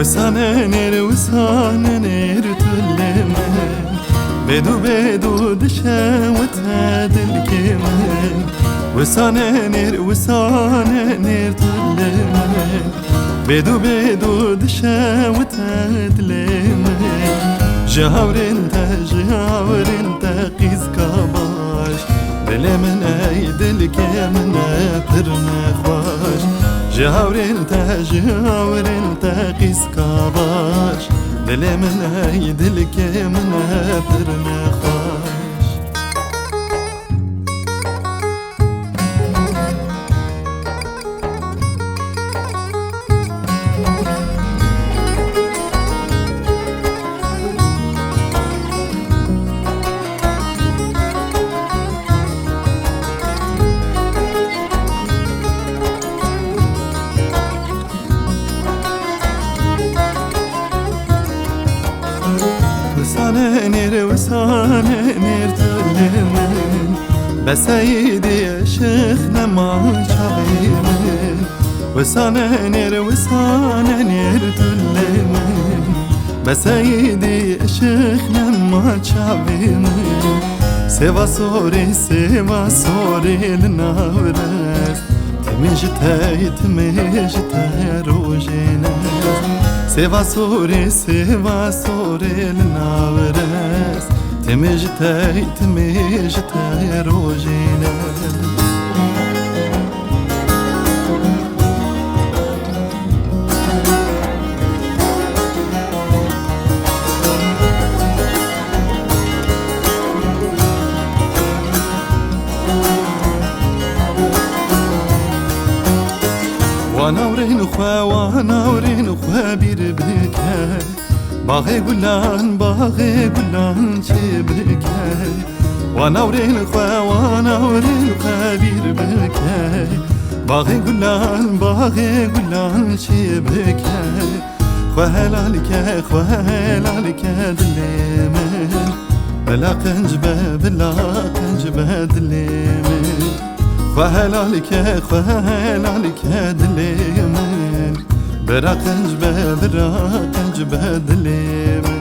وسانه نیر وسانه نیر تلمه بدو بدو دشه و تدل کمه وسانه نیر تلمه بدو بدو دشه و تدلمه جهور انت قیز کباش دل من ای دل که من پرنه خواش جهور انت قیز کباش دل من ای دل که من پرنه خواش وسانه نیر تلمن بسیدی شیخ نما چاویمن وسانه نیر تلمن بسیدی شیخ نما چاویمن سوا سوری لناورس تمجته روجنس سوا سوری لناورس تمجته روجنس ونورين خوا بير بكا باغي قلان شبكا ونورين خوا بير بكا باغي قلان شبكا خوا هلالك دليمن بلا قنجبة دليمن خوا هلالك دليمن برا قنجبة دليمن